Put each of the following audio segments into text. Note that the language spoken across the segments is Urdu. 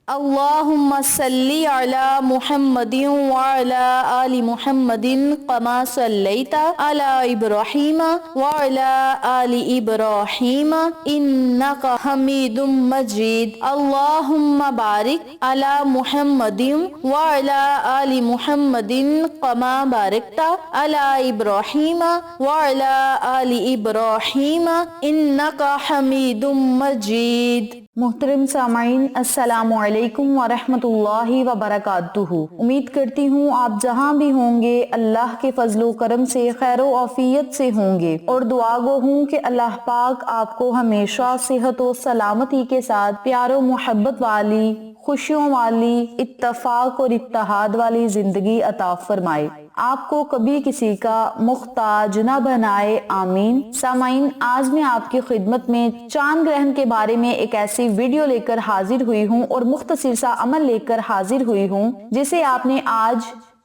اللہم صلی علی محمد وعلی آل محمد کما صلیت علی ابراہیم وعلی آل ابراہیم انک حمید مجید اللہم بارک علی محمد وعلی آل محمد کما بارکت علی ابراہیم وعلی آل ابراہیم انک حمید مجید۔ محترم سامعین، السلام علیکم ورحمۃ اللہ وبرکاتہ۔ امید کرتی ہوں آپ جہاں بھی ہوں گے اللہ کے فضل و کرم سے خیر و عافیت سے ہوں گے، اور دعا گو ہوں کہ اللہ پاک آپ کو ہمیشہ صحت و سلامتی کے ساتھ پیار و محبت والی، خوشیوں والی، اتفاق اور اتحاد والی زندگی عطا فرمائے، آپ کو کبھی کسی کا محتاج نہ بنائے، آمین۔ سامعین، آج میں آپ کی خدمت میں چاند گرہن کے بارے میں ایک ایسی ویڈیو لے کر حاضر ہوئی ہوں اور مختصر سا عمل لے کر حاضر ہوئی ہوں جسے آپ نے آج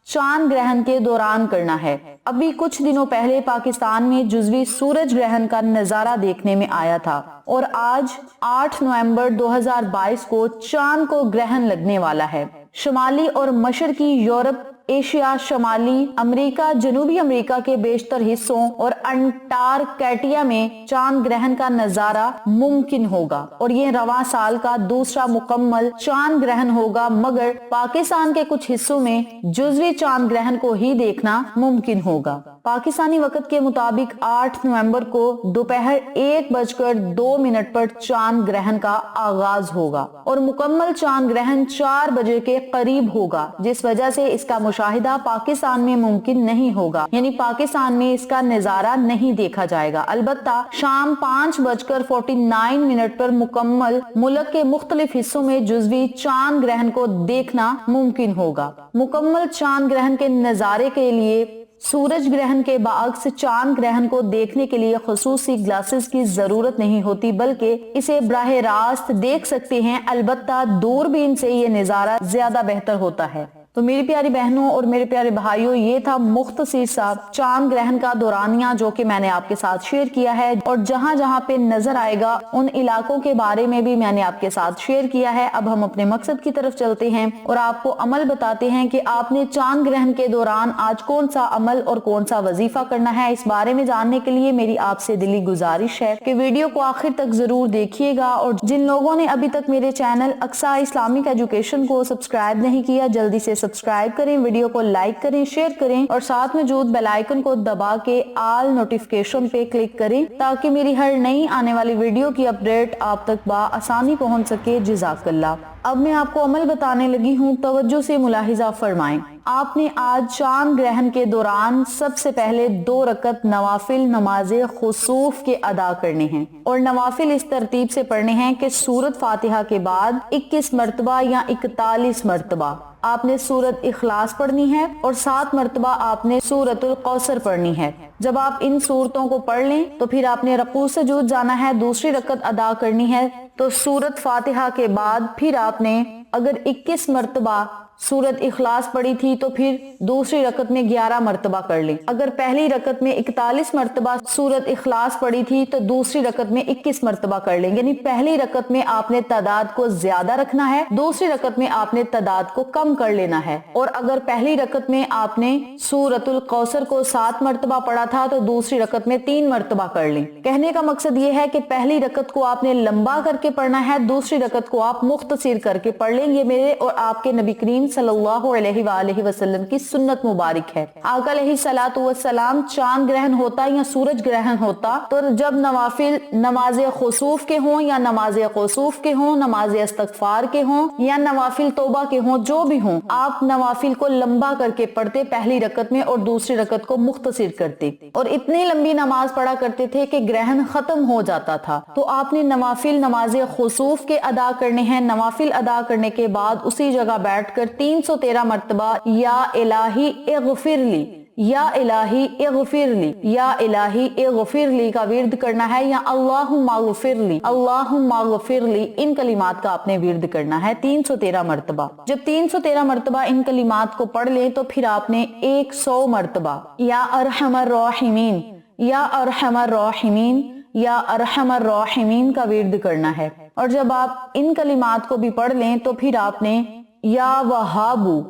چاند گرہن کے دوران کرنا ہے۔ ابھی کچھ دنوں پہلے پاکستان میں جزوی سورج گرہن کا نظارہ دیکھنے میں آیا تھا، اور آج 8 نومبر 2022 کو چاند کو گرہن لگنے والا ہے۔ شمالی اور مشرقی یورپ، ایشیا، شمالی امریکہ، جنوبی امریکہ کے بیشتر حصوں اور انٹارکٹیکا میں چاند گرہن کا نظارہ ممکن ہوگا، اور یہ رواں سال کا دوسرا مکمل چاند گرہن ہوگا، مگر پاکستان کے کچھ حصوں میں جزوی چاند گرہن کو ہی دیکھنا ممکن ہوگا۔ پاکستانی وقت کے مطابق 8 نومبر کو دوپہر 1:02 پر چاند گرہن کا آغاز ہوگا اور مکمل چاند گرہن 4 بجے کے قریب ہوگا، جس وجہ سے اس کا مشاہدہ پاکستان میں ممکن نہیں ہوگا، یعنی پاکستان میں اس کا نظارہ نہیں دیکھا جائے گا۔ البتہ شام 5:49 پر مکمل ملک کے مختلف حصوں میں جزوی چاند گرہن کو دیکھنا ممکن ہوگا۔ مکمل چاند گرہن کے نظارے کے لیے سورج گرہن کے برعکس چاند گرہن کو دیکھنے کے لیے خصوصی گلاسز کی ضرورت نہیں ہوتی، بلکہ اسے براہ راست دیکھ سکتے ہیں، البتہ دوربین سے یہ نظارہ زیادہ بہتر ہوتا ہے۔ تو میری پیاری بہنوں اور میرے پیارے بھائیوں، یہ تھا مختصر سا چاند گرہن کا دورانیہ جو کہ میں نے آپ کے ساتھ شیئر کیا ہے، اور جہاں جہاں پہ نظر آئے گا ان علاقوں کے بارے میں بھی میں نے آپ کے ساتھ شیئر کیا ہے۔ اب ہم اپنے مقصد کی طرف چلتے ہیں اور آپ کو عمل بتاتے ہیں کہ آپ نے چاند گرہن کے دوران آج کون سا عمل اور کون سا وظیفہ کرنا ہے۔ اس بارے میں جاننے کے لیے میری آپ سے دلی گزارش ہے کہ ویڈیو کو آخر تک ضرور دیکھیے گا، اور جن لوگوں نے ابھی تک میرے چینل اقصیٰ اسلامک ایجوکیشن کو سبسکرائب نہیں کیا، جلدی سے سبسکرائب کریں، ویڈیو کو لائک کریں، شیئر کریں، اور ساتھ موجود بیل آئیکن کو دبا کے آل نوٹیفیکیشن پہ کلک کریں تاکہ میری ہر نئی آنے والی ویڈیو کی اپڈیٹ آپ تک بآسانی پہنچ سکے۔ جزاک اللہ۔ اب میں آپ کو عمل بتانے لگی ہوں، توجہ سے ملاحظہ فرمائیں۔ آپ نے آج چاند گرہن کے دوران سب سے پہلے 2 رکعت نوافل نماز خسوف کے ادا کرنے ہیں، اور نوافل اس ترتیب سے پڑھنے ہیں کہ سورۃ فاتحہ کے بعد 21 مرتبہ یا 41 مرتبہ آپ نے سورۃ اخلاص پڑھنی ہے، اور 7 مرتبہ آپ نے سورۃ الکوثر پڑھنی ہے۔ جب آپ ان سورتوں کو پڑھ لیں تو پھر آپ نے رکوع سجود جانا ہے، دوسری رکعت ادا کرنی ہے، تو سورۃ فاتحہ کے بعد پھر آپ نے اگر 21 مرتبہ سورۃ اخلاص پڑھی تھی تو پھر دوسری رکعت میں 11 مرتبہ کر لیں۔ اگر پہلی رکعت میں 41 مرتبہ سورۃ اخلاص پڑھی تھی تو دوسری رکعت میں 21 مرتبہ کر لیں، یعنی پہلی رکعت میں آپ نے تعداد کو زیادہ رکھنا ہے، دوسری رکعت میں آپ نے تعداد کو کم کر لینا ہے۔ اور اگر پہلی رکعت میں آپ نے سورۃ الکوثر کو 7 مرتبہ پڑھا تھا تو دوسری رکعت میں 3 مرتبہ کر لیں۔ کہنے کا مقصد یہ ہے کہ پہلی رکعت کو آپ نے لمبا کر کے پڑھنا ہے، دوسری رکعت کو آپ مختصر کر کے پڑھ لیں۔ یہ میرے اور آپ کے نبی کریم صلی اللہ علیہ وآلہ وسلم کی سنت مبارک ہے۔ آقا علیہ الصلوۃ والسلام چاند گرہن ہوتا یا سورج گرہن ہوتا تو جب نوافل نماز خسوف کے ہوں یا نماز خسوف کے ہوں، نماز استغفار کے ہوں یا نوافل توبہ کے ہوں، جو بھی ہوں، آپ نوافل کو لمبا کر کے پڑھتے پہلی رکعت میں اور دوسری رکعت کو مختصر کرتے، اور اتنی لمبی نماز پڑھا کرتے تھے کہ گرہن ختم ہو جاتا تھا۔ تو آپ نے نوافل نماز خسوف کے ادا کرنے ہیں۔ نوافل ادا کرنے کے بعد اسی جگہ بیٹھ کر 313 مرتبہ یا الہی اغفر لی، یا الہی اغفر لی، یا الہی اغفر لی کا ورد کرنا ہے، یا اللہم اغفر لی، اللہم اغفر لی، ان کلمات کا آپ نے ورد کرنا ہے 313 مرتبہ۔ جب 313 مرتبہ ان کلمات کو پڑھ لیں تو پھر آپ نے 100 مرتبہ یا ارحم الراحمین، یا ارحم الراحمین، یا ارحم الراحمین کا ورد کرنا ہے۔ اور جب آپ ان کلمات کو بھی پڑھ لیں تو پھر آپ نے یا وہابو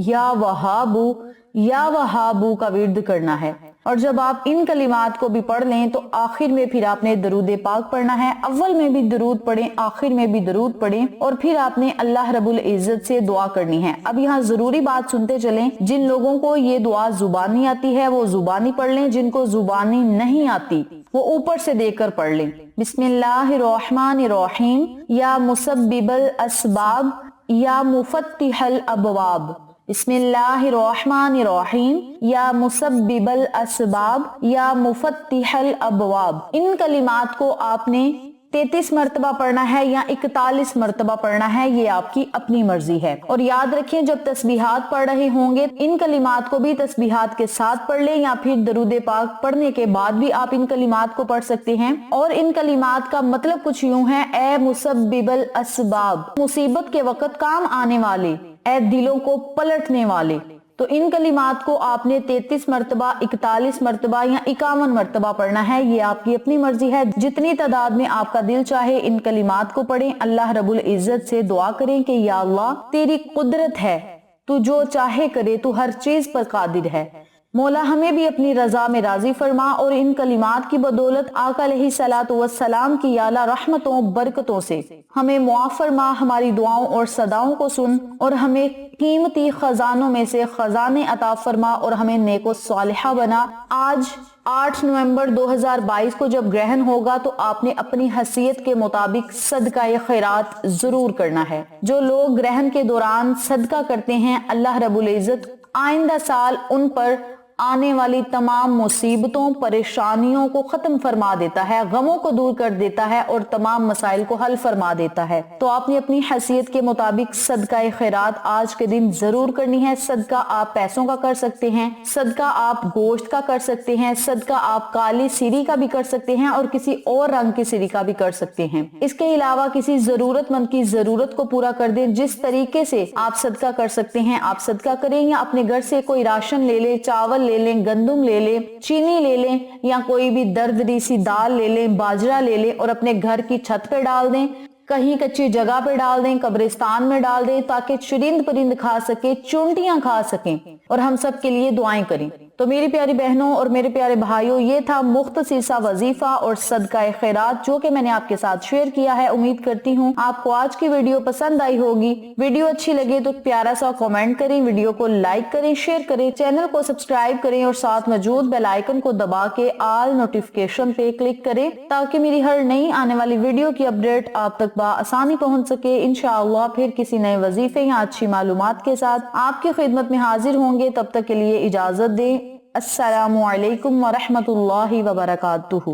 یا وہابو یا وہابو کا ورد کرنا ہے، اور جب آپ ان کلمات کو بھی پڑھ لیں تو آخر میں پھر آپ نے درود پاک پڑھنا ہے۔ اول میں بھی درود پڑھیں، آخر میں بھی درود پڑھیں، اور پھر آپ نے اللہ رب العزت سے دعا کرنی ہے۔ اب یہاں ضروری بات سنتے چلیں، جن لوگوں کو یہ دعا زبانی آتی ہے وہ زبانی پڑھ لیں، جن کو زبانی نہیں آتی وہ اوپر سے دیکھ کر پڑھ لیں۔ بسم اللہ الرحمن الرحیم، یا مسبب الاسباب یا مفتح الابواب، بسم اللہ الرحمن الرحیم، یا مسبب الاسباب یا مفتح الابواب۔ ان کلمات کو آپ نے 33 مرتبہ پڑھنا ہے یا 41 مرتبہ پڑھنا ہے، یہ آپ کی اپنی مرضی ہے۔ اور یاد رکھیں جب تسبیحات پڑھ رہے ہوں گے ان کلمات کو بھی تسبیحات کے ساتھ پڑھ لیں، یا پھر درود پاک پڑھنے کے بعد بھی آپ ان کلمات کو پڑھ سکتے ہیں۔ اور ان کلمات کا مطلب کچھ یوں ہے، اے مسبب الاسباب، مصیبت کے وقت کام آنے والے، اے دلوں کو پلٹنے والے۔ تو ان کلمات کو آپ نے 33 مرتبہ، 41 مرتبہ یا 51 مرتبہ پڑھنا ہے، یہ آپ کی اپنی مرضی ہے۔ جتنی تعداد میں آپ کا دل چاہے ان کلمات کو پڑھیں، اللہ رب العزت سے دعا کریں کہ یا اللہ تیری قدرت ہے، تو جو چاہے کرے، تو ہر چیز پر قادر ہے، مولا ہمیں بھی اپنی رضا میں راضی فرما، اور ان کلمات کی بدولت آقا علیہ الصلوۃ والسلام کی اعلیٰ رحمتوں برکتوں سے ہمیں معاف فرما، ہماری دعاؤں اور صداؤں کو سن، اور ہمیں قیمتی خزانوں میں سے خزانے عطا فرما، اور ہمیں نیک و صالحہ بنا۔ آج 8 نومبر 2022 کو جب گرہن ہوگا تو آپ نے اپنی حیثیت کے مطابق صدقہ خیرات ضرور کرنا ہے۔ جو لوگ گرہن کے دوران صدقہ کرتے ہیں، اللہ رب العزت آئندہ سال ان پر آنے والی تمام مصیبتوں، پریشانیوں کو ختم فرما دیتا ہے، غموں کو دور کر دیتا ہے، اور تمام مسائل کو حل فرما دیتا ہے۔ تو آپ نے اپنی حیثیت کے مطابق صدقہ خیرات آج کے دن ضرور کرنی ہے۔ صدقہ آپ پیسوں کا کر سکتے ہیں، صدقہ آپ گوشت کا کر سکتے ہیں، صدقہ آپ کالی سیری کا بھی کر سکتے ہیں، اور کسی اور رنگ کی سیری کا بھی کر سکتے ہیں۔ اس کے علاوہ کسی ضرورت مند کی ضرورت کو پورا کر دیں۔ جس طریقے سے آپ صدقہ کر سکتے ہیں آپ صدقہ کریں، یا اپنے گھر سے کوئی راشن لے لیں، چاول لے لیں، گندم لے لیں، چینی لے لیں، یا کوئی بھی دردری سی دال لے لیں، باجرہ لے لیں، اور اپنے گھر کی چھت پہ ڈال دیں، کہیں کچی جگہ پہ ڈال دیں، قبرستان میں ڈال دیں، تاکہ چرند پرند کھا سکے، چونٹیاں کھا سکیں، اور ہم سب کے لیے دعائیں کریں۔ تو میری پیاری بہنوں اور میرے پیارے بھائیوں، یہ تھا مختصر سا وظیفہ اور صدقہ خیرات جو کہ میں نے آپ کے ساتھ شیئر کیا ہے۔ امید کرتی ہوں آپ کو آج کی ویڈیو پسند آئی ہوگی۔ ویڈیو اچھی لگے تو پیارا سا کامنٹ کریں، ویڈیو کو لائک کریں، شیئر کریں، چینل کو سبسکرائب کریں، اور ساتھ موجود بیل آئیکن کو دبا کے آل نوٹیفیکیشن پہ کلک کریں، تاکہ میری ہر نئی آنے والی ویڈیو کی اپڈیٹ آپ تک بآسانی پہنچ سکے۔ انشاءاللہ پھر کسی نئے وظیفے یا اچھی معلومات کے ساتھ آپ کی خدمت میں حاضر ہوں گے۔ تب تک کے لیے اجازت دیں۔ السلام علیکم ورحمۃ اللہ وبرکاتہ۔